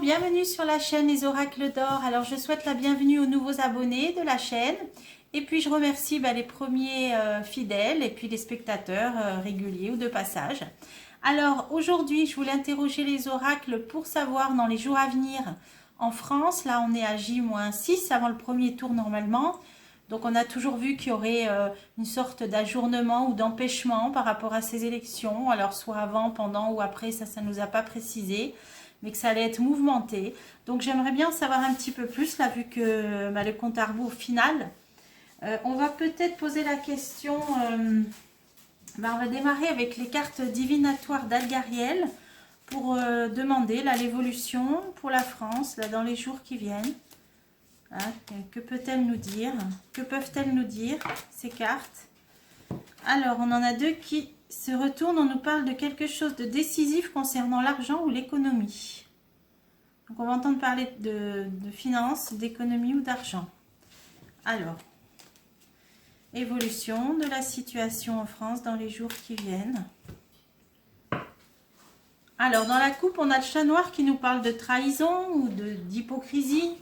bienvenue sur la chaîne Les Oracles d'Or. Alors je souhaite la bienvenue aux nouveaux abonnés de la chaîne et puis je remercie les premiers fidèles et puis les spectateurs réguliers ou de passage. Alors aujourd'hui je voulais interroger les oracles pour savoir dans les jours à venir en France. Là on est à J-6 avant le premier tour normalement. Donc on a toujours vu qu'il y aurait une sorte d'ajournement ou d'empêchement par rapport à ces élections. Alors soit avant, pendant ou après, ça ne nous a pas précisé, mais que ça allait être mouvementé. Donc j'aimerais bien savoir un petit peu plus, là vu que le compte à rebours final. On va peut-être poser la question, on va démarrer avec les cartes divinatoires d'Algariel pour demander l'évolution pour la France là, dans les jours qui viennent. Hein, que peut-elle nous dire? Que peuvent-elles nous dire, ces cartes? Alors, on en a deux qui se retournent. On nous parle de quelque chose de décisif concernant l'argent ou l'économie. Donc, on va entendre parler de finances, d'économie ou d'argent. Alors, évolution de la situation en France dans les jours qui viennent. Alors, dans la coupe, on a le chat noir qui nous parle de trahison ou d'hypocrisie.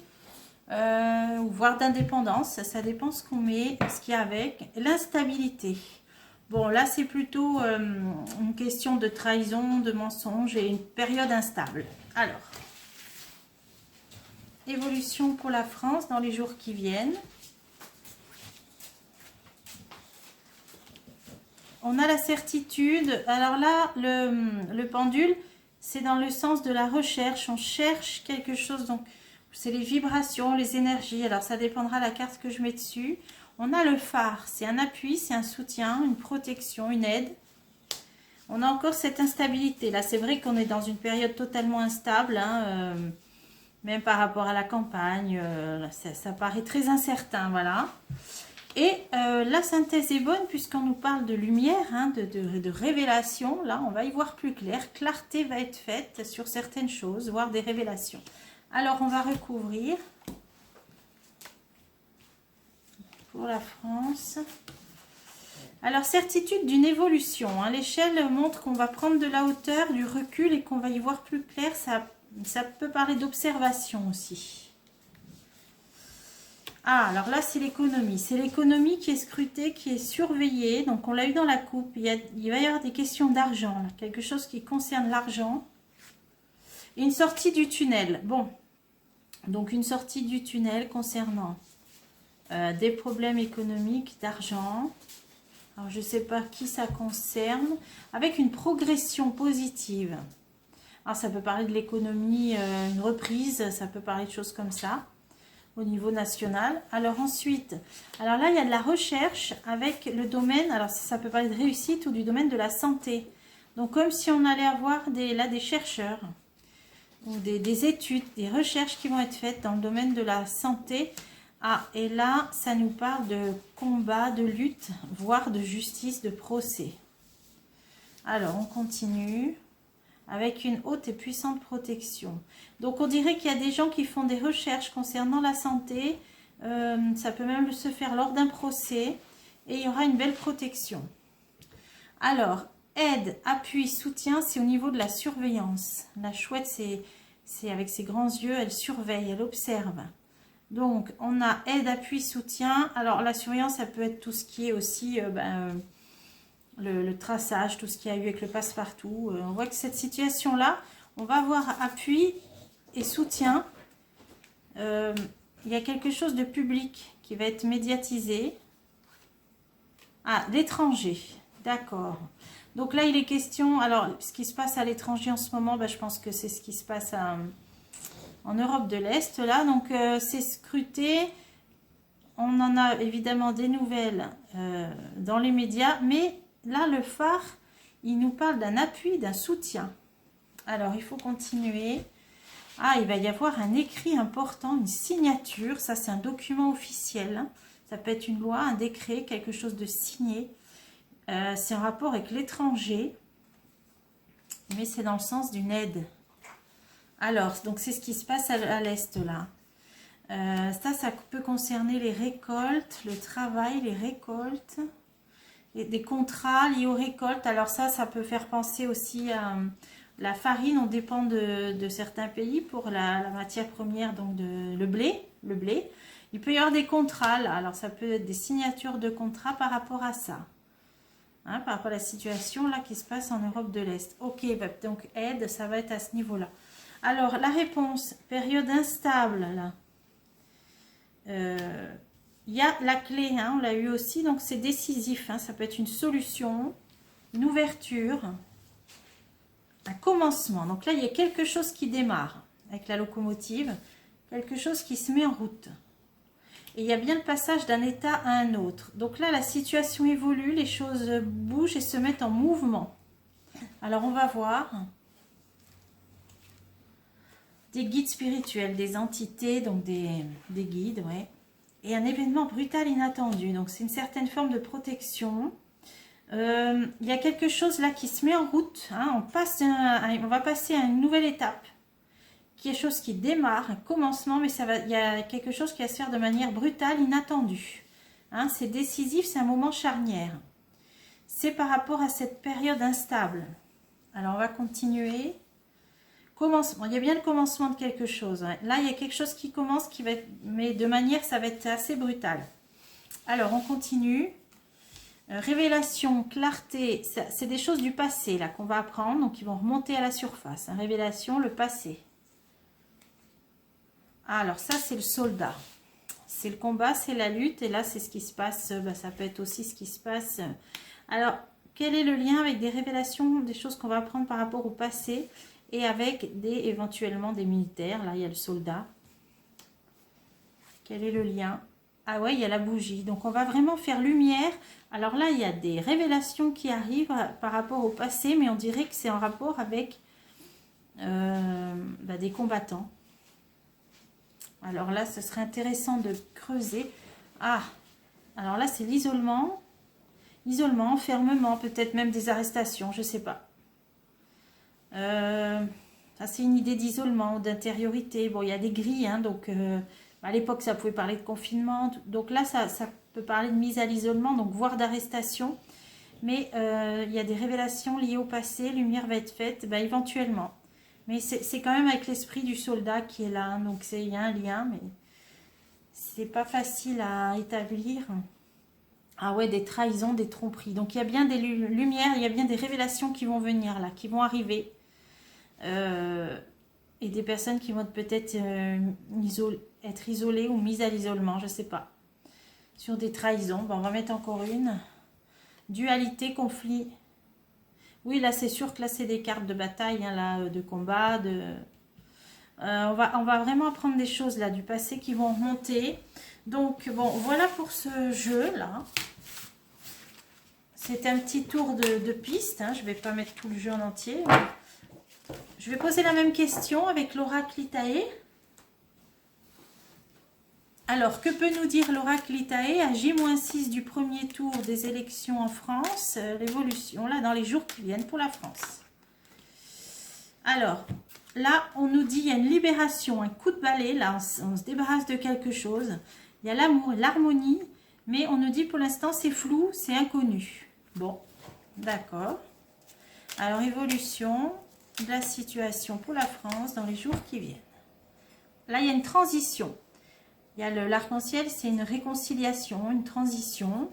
Ou voire d'indépendance, ça dépend ce qu'on met, ce qu'il y a avec. L'instabilité. Bon, là, c'est plutôt une question de trahison, de mensonge et une période instable. Alors, évolution pour la France dans les jours qui viennent. On a la certitude. Alors là, le pendule, c'est dans le sens de la recherche. On cherche quelque chose, donc c'est les vibrations, les énergies. Alors, ça dépendra de la carte que je mets dessus. On a le phare. C'est un appui, c'est un soutien, une protection, une aide. On a encore cette instabilité. Là, c'est vrai qu'on est dans une période totalement instable. Hein, même par rapport à la campagne. Ça paraît très incertain. Voilà. Et la synthèse est bonne puisqu'on nous parle de lumière, hein, de révélation. Là, on va y voir plus clair. Clarté va être faite sur certaines choses, voire des révélations. Alors, on va recouvrir pour la France. Alors, certitude d'une évolution. Hein. L'échelle montre qu'on va prendre de la hauteur, du recul et qu'on va y voir plus clair. Ça peut parler d'observation aussi. Ah, alors là, c'est l'économie. C'est l'économie qui est scrutée, qui est surveillée. Donc, on l'a eu dans la coupe. Il va y avoir des questions d'argent. Quelque chose qui concerne l'argent. Et une sortie du tunnel. Bon, donc une sortie du tunnel concernant des problèmes économiques, d'argent. Alors, je ne sais pas qui ça concerne. Avec une progression positive. Alors, ça peut parler de l'économie, une reprise. Ça peut parler de choses comme ça au niveau national. Alors ensuite, alors là, il y a de la recherche avec le domaine. Alors, ça peut parler de réussite ou du domaine de la santé. Donc, comme si on allait avoir des chercheurs ou des études, des recherches qui vont être faites dans le domaine de la santé. Ah, et là, ça nous parle de combat, de lutte, voire de justice, de procès. Alors, on continue avec une haute et puissante protection. Donc, on dirait qu'il y a des gens qui font des recherches concernant la santé. Ça peut même se faire lors d'un procès. Et il y aura une belle protection. Alors, aide, appui, soutien, c'est au niveau de la surveillance. La chouette, c'est avec ses grands yeux, elle surveille, elle observe. Donc, on a aide, appui, soutien. Alors, la surveillance, ça peut être tout ce qui est aussi le traçage, tout ce qu'il y a eu avec le passe-partout. On voit que cette situation-là, on va avoir appui et soutien. Il y a quelque chose de public qui va être médiatisé. Ah, l'étranger. D'accord. Donc là, il est question, alors ce qui se passe à l'étranger en ce moment, je pense que c'est ce qui se passe en Europe de l'Est. Là, donc c'est scruté. On en a évidemment des nouvelles dans les médias, mais là, le phare, il nous parle d'un appui, d'un soutien. Alors, il faut continuer. Ah, il va y avoir un écrit important, une signature. Ça, c'est un document officiel. Ça peut être une loi, un décret, quelque chose de signé. C'est en rapport avec l'étranger, mais c'est dans le sens d'une aide. Alors, donc c'est ce qui se passe à l'Est là. Ça peut concerner les récoltes, le travail, les récoltes, et des contrats liés aux récoltes. Alors ça peut faire penser aussi La farine, on dépend de certains pays pour la matière première, donc le blé. Il peut y avoir des contrats là. Alors ça peut être des signatures de contrats par rapport à ça. Hein, par rapport à la situation là qui se passe en Europe de l'Est. Ok, bah, donc aide, ça va être à ce niveau-là. Alors la réponse, période instable là. Il y a la clé, hein, on l'a eu aussi, donc c'est décisif. Hein, ça peut être une solution, une ouverture, un commencement. Donc là, il y a quelque chose qui démarre avec la locomotive, quelque chose qui se met en route. Et il y a bien le passage d'un état à un autre. Donc là, la situation évolue, les choses bougent et se mettent en mouvement. Alors, on va voir des guides spirituels, des entités, donc des guides, ouais. Et un événement brutal inattendu. Donc, c'est une certaine forme de protection. Il y a quelque chose là qui se met en route. Hein. On va passer à une nouvelle étape. Quelque chose qui démarre, un commencement, mais il y a quelque chose qui va se faire de manière brutale, inattendue. Hein, c'est décisif, c'est un moment charnière. C'est par rapport à cette période instable. Alors, on va continuer. Commencement, il y a bien le commencement de quelque chose. Hein. Là, il y a quelque chose qui commence, qui va être, mais de manière, ça va être assez brutal. Alors, on continue. Révélation, clarté, c'est des choses du passé là qu'on va apprendre, donc ils vont remonter à la surface. Hein. Révélation, le passé. Alors ça c'est le soldat, c'est le combat, c'est la lutte, et là c'est ce qui se passe, ça peut être aussi ce qui se passe. Alors quel est le lien avec des révélations, des choses qu'on va apprendre par rapport au passé, et avec éventuellement des militaires? Là il y a le soldat. Quel est le lien? Ah ouais, il y a la bougie, donc on va vraiment faire lumière. Alors là il y a des révélations qui arrivent par rapport au passé, mais on dirait que c'est en rapport avec des combattants. Alors là, ce serait intéressant de creuser. Ah, alors là, c'est l'isolement. Isolement, enfermement, peut-être même des arrestations, je ne sais pas. Ça, c'est une idée d'isolement ou d'intériorité. Bon, il y a des grilles, hein, donc à l'époque, ça pouvait parler de confinement. Donc là, ça peut parler de mise à l'isolement, donc voire d'arrestation. Mais il y a des révélations liées au passé. Lumière va être faite, éventuellement. Mais c'est quand même avec l'esprit du soldat qui est là. Hein, donc il y a un lien, mais c'est pas facile à établir. Ah ouais, des trahisons, des tromperies. Donc il y a bien des lumières, il y a bien des révélations qui vont venir là, qui vont arriver. Et des personnes qui vont peut-être être isolées ou mises à l'isolement, je ne sais pas. Sur des trahisons, on va mettre encore une. Dualité, conflit. Oui, là, c'est sûr que là, c'est des cartes de bataille, hein, là, de combat. On va vraiment apprendre des choses, là, du passé qui vont remonter. Donc, bon, voilà pour ce jeu-là. C'est un petit tour de piste. Hein. Je ne vais pas mettre tout le jeu en entier. Je vais poser la même question avec l'oracle Itae. Alors, que peut nous dire l'oracle Itae à J-6 du premier tour des élections en France, l'évolution, là, dans les jours qui viennent pour la France. Alors, là, on nous dit, il y a une libération, un coup de balai, là, on se débarrasse de quelque chose. Il y a l'amour, l'harmonie, mais on nous dit pour l'instant, c'est flou, c'est inconnu. Bon, d'accord. Alors, évolution de la situation pour la France dans les jours qui viennent. Là, il y a une transition. Il y a l'arc-en-ciel, c'est une réconciliation, une transition.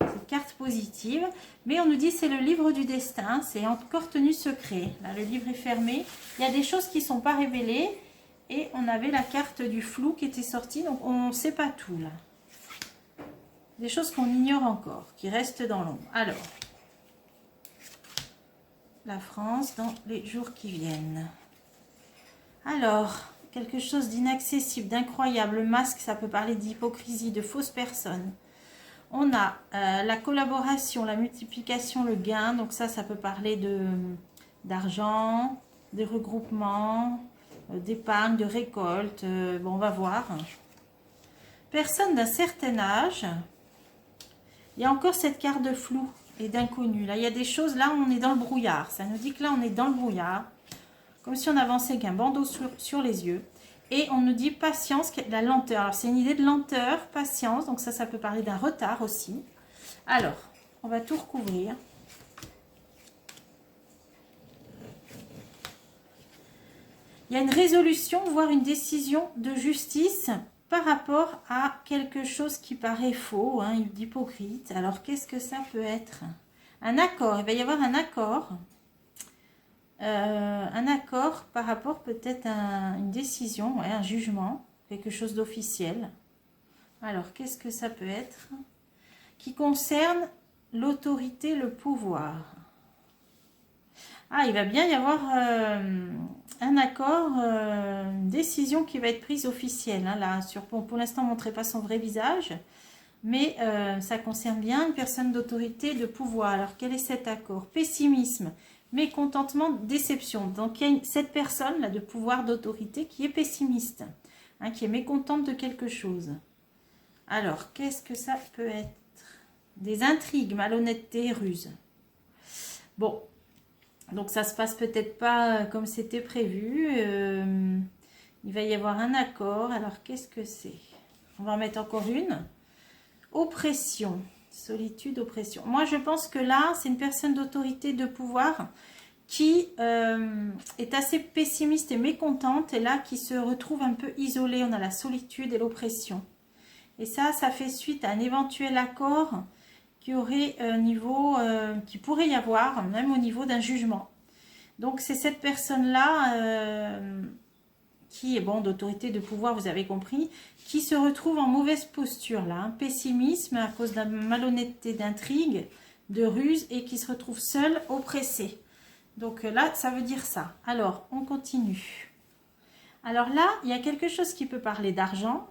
C'est une carte positive. Mais on nous dit c'est le livre du destin. C'est encore tenu secret. Là, le livre est fermé. Il y a des choses qui ne sont pas révélées. Et on avait la carte du flou qui était sortie. Donc, on ne sait pas tout, là. Des choses qu'on ignore encore, qui restent dans l'ombre. Alors, la France dans les jours qui viennent. Alors... quelque chose d'inaccessible, d'incroyable. Le masque, ça peut parler d'hypocrisie, de fausses personnes. On a la collaboration, la multiplication, le gain. Donc ça peut parler d'argent, des regroupements, d'épargne, de récolte. Bon, on va voir. Personne d'un certain âge. Il y a encore cette carte de flou et d'inconnu. Là, il y a des choses, là, on est dans le brouillard. Ça nous dit que là, on est dans le brouillard. Comme si on avançait avec un bandeau sur les yeux. Et on nous dit patience, la lenteur. Alors, c'est une idée de lenteur, patience. Donc, ça peut parler d'un retard aussi. Alors, on va tout recouvrir. Il y a une résolution, voire une décision de justice par rapport à quelque chose qui paraît faux, hein, d'hypocrite. Alors, qu'est-ce que ça peut être? Un accord, il va y avoir un accord. Un accord par rapport peut-être à une décision, ouais, un jugement, quelque chose d'officiel. Alors, qu'est-ce que ça peut être? Qui concerne l'autorité, le pouvoir. Ah, il va bien y avoir un accord, une décision qui va être prise officielle. Hein, là, pour l'instant, ne montrer pas son vrai visage, mais ça concerne bien une personne d'autorité, de pouvoir. Alors, quel est cet accord? Pessimisme, mécontentement, déception. Donc, il y a cette personne-là de pouvoir, d'autorité, qui est pessimiste, hein, qui est mécontente de quelque chose. Alors, qu'est-ce que ça peut être? Des intrigues, malhonnêteté, ruse. Bon. Donc, ça se passe peut-être pas comme c'était prévu. Il va y avoir un accord. Alors, qu'est-ce que c'est? On va en mettre encore une. Oppression. Solitude, oppression. Moi, je pense que là, c'est une personne d'autorité, de pouvoir qui est assez pessimiste et mécontente. Et là, qui se retrouve un peu isolée. On a la solitude et l'oppression. Et ça fait suite à un éventuel accord qui aurait niveau, qui pourrait y avoir, même au niveau d'un jugement. Donc c'est cette personne-là qui est bon d'autorité, de pouvoir, vous avez compris, qui se retrouve en mauvaise posture là, hein, pessimisme à cause de malhonnêteté, d'intrigue, de ruse et qui se retrouve seule, oppressée. Donc là, ça veut dire ça. Alors, on continue. Alors là, il y a quelque chose qui peut parler d'argent.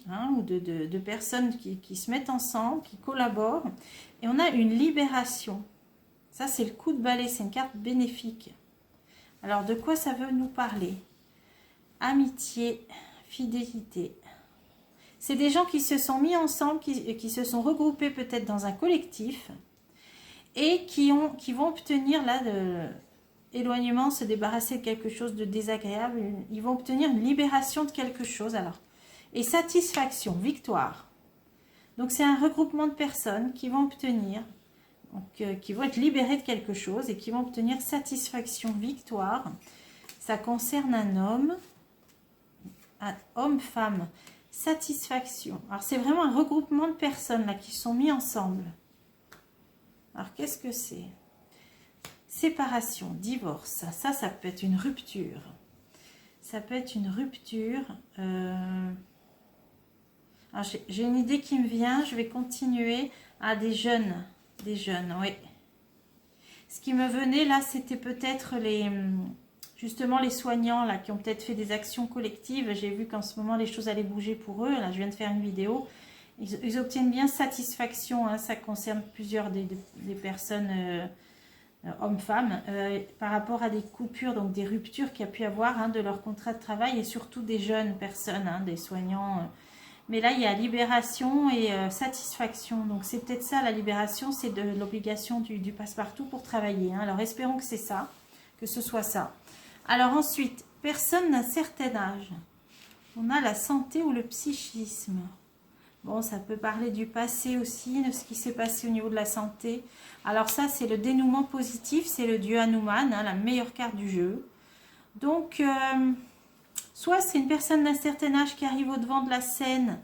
Hein, ou de personnes qui se mettent ensemble, qui collaborent. Et on a une libération. Ça, c'est le coup de balai, c'est une carte bénéfique. Alors, de quoi ça veut nous parler? Amitié, fidélité. C'est des gens qui se sont mis ensemble, qui se sont regroupés peut-être dans un collectif et qui vont obtenir là de éloignement, se débarrasser de quelque chose de désagréable. Ils vont obtenir une libération de quelque chose. Alors, et satisfaction, victoire. Donc, c'est un regroupement de personnes qui vont obtenir, donc, qui vont être libérées de quelque chose et qui vont obtenir satisfaction, victoire. Ça concerne un homme, femme, satisfaction. Alors, c'est vraiment un regroupement de personnes là qui sont mis ensemble. Alors, qu'est-ce que c'est? Séparation, divorce. Ça peut être une rupture. Ça peut être une rupture. J'ai une idée qui me vient, je vais continuer. À des jeunes, oui. Ce qui me venait là, c'était peut-être justement les soignants là qui ont peut-être fait des actions collectives. J'ai vu qu'en ce moment les choses allaient bouger pour eux. Là, je viens de faire une vidéo. Ils obtiennent bien satisfaction. Hein, ça concerne plusieurs des personnes, hommes-femmes, par rapport à des coupures, donc des ruptures qu'il y a pu avoir hein, de leur contrat de travail et surtout des jeunes personnes, hein, des soignants. Mais là, il y a libération et satisfaction. Donc, c'est peut-être ça, la libération, c'est de l'obligation du passe-partout pour travailler. Hein. Alors, espérons que c'est ça, que ce soit ça. Alors, ensuite, personne d'un certain âge. On a la santé ou le psychisme. Bon, ça peut parler du passé aussi, de ce qui s'est passé au niveau de la santé. Alors, ça, c'est le dénouement positif. C'est le dieu Hanuman, hein, la meilleure carte du jeu. Donc... soit c'est une personne d'un certain âge qui arrive au devant de la scène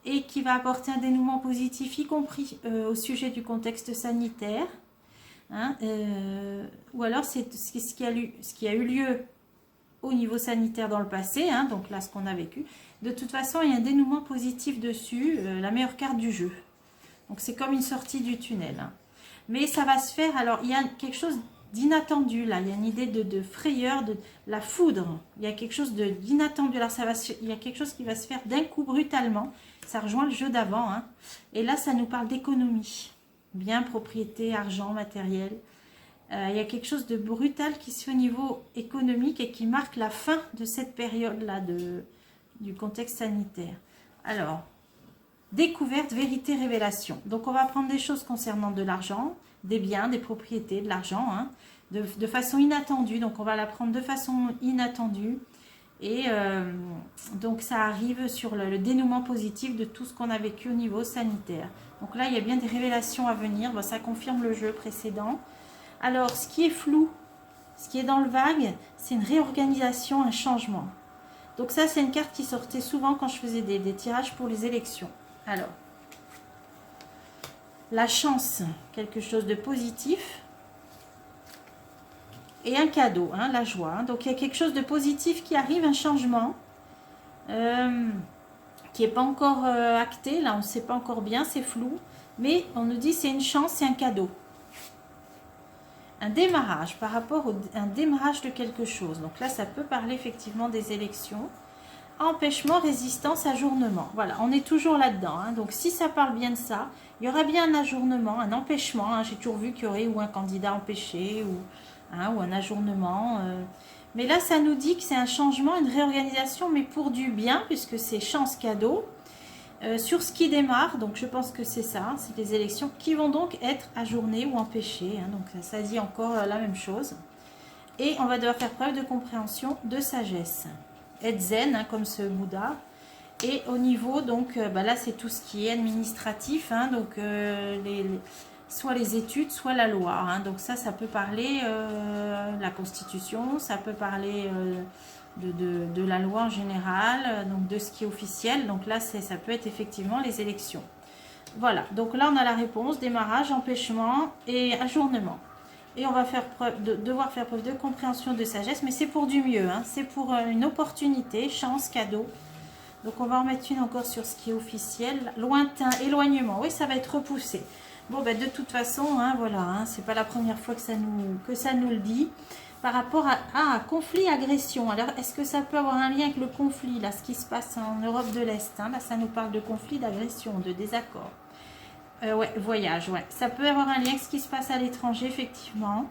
et qui va apporter un dénouement positif, y compris au sujet du contexte sanitaire. Hein, ou alors c'est ce qui a eu lieu au niveau sanitaire dans le passé, hein, donc là ce qu'on a vécu. De toute façon, il y a un dénouement positif dessus, la meilleure carte du jeu. Donc c'est comme une sortie du tunnel. Hein. Mais ça va se faire, alors il y a quelque chose d'inattendu là, il y a une idée de frayeur, de la foudre, il y a quelque chose d'inattendu, alors il y a quelque chose qui va se faire d'un coup brutalement, ça rejoint le jeu d'avant, hein. Et là ça nous parle d'économie, bien, propriété, argent, matériel, il y a quelque chose de brutal qui se fait au niveau économique et qui marque la fin de cette période là du contexte sanitaire. Alors, découverte, vérité, révélation, donc on va apprendre des choses concernant de l'argent, des biens, des propriétés, de l'argent, hein, de façon inattendue. Donc, on va l'apprendre de façon inattendue. Et donc, ça arrive sur le dénouement positif de tout ce qu'on a vécu au niveau sanitaire. Donc là, il y a bien des révélations à venir. Bon, ça confirme le jeu précédent. Alors, ce qui est flou, Ce qui est dans le vague, c'est une réorganisation, un changement. Donc ça, c'est une carte qui sortait souvent quand je faisais des tirages pour les élections. Alors, la chance, quelque chose de positif. Et un cadeau, hein, la joie. Hein. Donc il y a quelque chose de positif qui arrive, un changement. Qui n'est pas encore acté. Là, on ne sait pas encore bien, c'est flou. Mais on nous dit c'est une chance, c'est un cadeau. Un démarrage par rapport à un démarrage de quelque chose. Donc là, ça peut parler effectivement des élections. Empêchement, résistance, ajournement. Voilà, on est toujours là-dedans. Hein. Donc si ça parle bien de ça, il y aura bien un ajournement, un empêchement. Hein. J'ai toujours vu qu'il y aurait ou un candidat empêché ou un ajournement. Mais là, ça nous dit que c'est un changement, une réorganisation, mais pour du bien, puisque c'est chance cadeau. Sur ce qui démarre, donc je pense que c'est ça, c'est les élections qui vont donc être ajournées ou empêchées. Hein, donc ça dit encore la même chose. Et on va devoir faire preuve de compréhension, de sagesse. Être zen, hein, comme ce Bouddha. Et au niveau, donc, là c'est tout ce qui est administratif, hein, donc soit les études, soit la loi. Hein, donc ça peut parler de la Constitution, ça peut parler de la loi en général, donc de ce qui est officiel. Donc là, ça peut être effectivement les élections. Voilà, donc là on a la réponse, démarrage, empêchement et ajournement. Et on va devoir faire preuve de compréhension, de sagesse, mais c'est pour du mieux, hein, c'est pour une opportunité, chance, cadeau. Donc on va en mettre une encore sur ce qui est officiel, lointain, éloignement, oui ça va être repoussé. Bon de toute façon, hein, voilà, hein, c'est pas la première fois que ça nous le dit. Par rapport à conflit, agression. Alors, est-ce que ça peut avoir un lien avec le conflit, là, ce qui se passe en Europe de l'Est, hein, là, ça nous parle de conflit, d'agression, de désaccord. Ouais, voyage, ouais. Ça peut avoir un lien avec ce qui se passe à l'étranger, effectivement.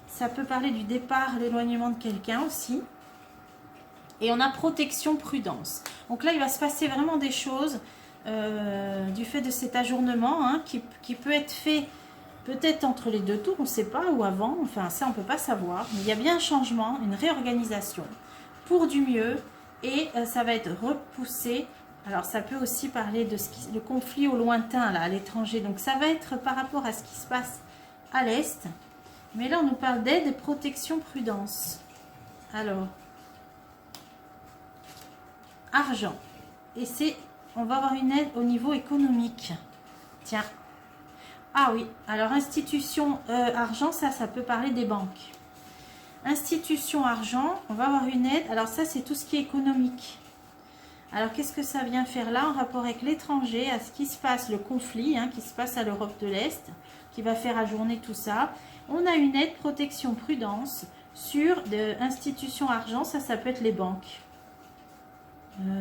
Ça peut parler du départ, l'éloignement de quelqu'un aussi. Et on a protection, prudence. Donc là, il va se passer vraiment des choses du fait de cet ajournement, hein, qui peut être fait peut-être entre les deux tours, on ne sait pas, ou avant, enfin ça on ne peut pas savoir. Mais il y a bien un changement, une réorganisation pour du mieux et ça va être repoussé. Alors ça peut aussi parler de le conflit au lointain, là, à l'étranger. Donc ça va être par rapport à ce qui se passe à l'Est. Mais là on nous parle d'aide, protection, prudence. Alors, argent. Et on va avoir une aide au niveau économique. Tiens. Ah oui, alors institution argent, ça peut parler des banques. Institution argent, on va avoir une aide. Alors ça, c'est tout ce qui est économique. Alors qu'est-ce que ça vient faire là en rapport avec l'étranger, à ce qui se passe, le conflit qui se passe à l'Europe de l'Est, qui va faire ajourner tout ça. On a une aide, protection, prudence sur institution argent, ça peut être les banques.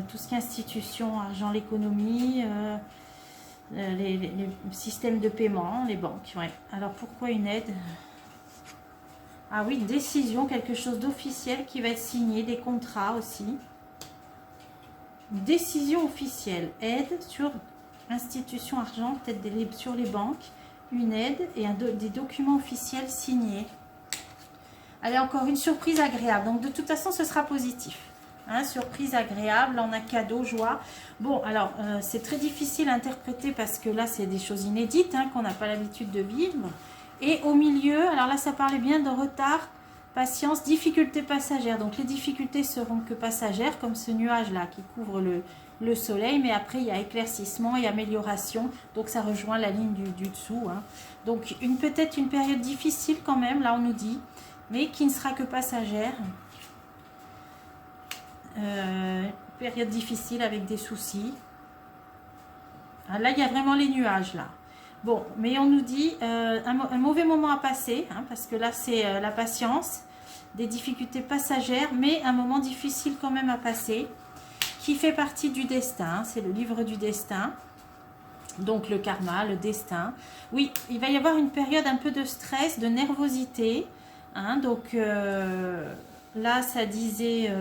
Tout ce qui est institution, argent, l'économie... les systèmes de paiement, les banques, ouais. Alors pourquoi une aide? Ah oui, une décision, quelque chose d'officiel qui va être signé, des contrats aussi. Une décision officielle, aide sur institution argent, peut-être sur les banques, une aide et des documents officiels signés. Allez, encore une surprise agréable, donc de toute façon ce sera positif. Hein, surprise agréable, on a cadeau, joie. Bon, alors, c'est très difficile à interpréter parce que là, c'est des choses inédites qu'on n'a pas l'habitude de vivre. Et au milieu, alors là, ça parlait bien de retard, patience, difficultés passagères. Donc, les difficultés seront que passagères, comme ce nuage-là qui couvre le soleil. Mais après, il y a éclaircissement et amélioration. Donc, ça rejoint la ligne du dessous. Hein. Donc, peut-être une période difficile quand même, là, on nous dit, mais qui ne sera que passagère. Période difficile avec des soucis. Ah, là il y a vraiment les nuages là. Bon, mais on nous dit un mauvais moment à passer, parce que là c'est la patience, des difficultés passagères, mais un moment difficile quand même à passer, qui fait partie du destin. C'est le livre du destin, donc le karma, le destin. Oui, il va y avoir une période un peu de stress, de nervosité, donc là ça disait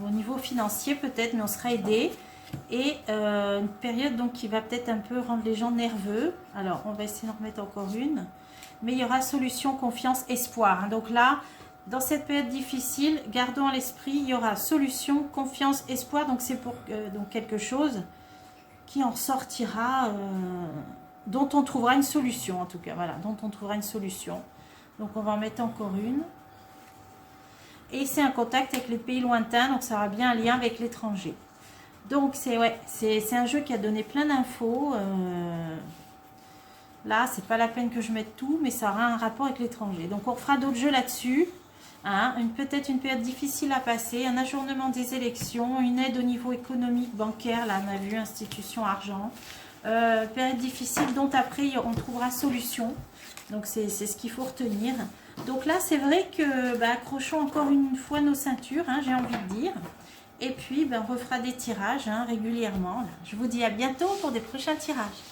au niveau financier peut-être, mais on sera aidé. Et une période donc qui va peut-être un peu rendre les gens nerveux. Alors on va essayer d'en remettre encore une. Mais il y aura solution, confiance, espoir. Donc là, dans cette période difficile, gardons à l'esprit, il y aura solution, confiance, espoir. Donc c'est pour donc quelque chose qui en sortira, dont on trouvera une solution en tout cas. Voilà, dont on trouvera une solution. Donc on va en mettre encore une. Et c'est un contact avec les pays lointains, donc ça aura bien un lien avec l'étranger. Donc c'est ouais, c'est un jeu qui a donné plein d'infos. Là, c'est pas la peine que je mette tout, mais ça aura un rapport avec l'étranger. Donc on fera d'autres jeux là-dessus. Hein, peut-être une période difficile à passer, un ajournement des élections, une aide au niveau économique, bancaire, là on a vu, institution, argent. Période difficile dont après on trouvera solution. Donc c'est ce qu'il faut retenir. Donc là c'est vrai que accrochons encore une fois nos ceintures, hein, j'ai envie de dire. Et puis on refera des tirages, hein, régulièrement. Là. Je vous dis à bientôt pour des prochains tirages.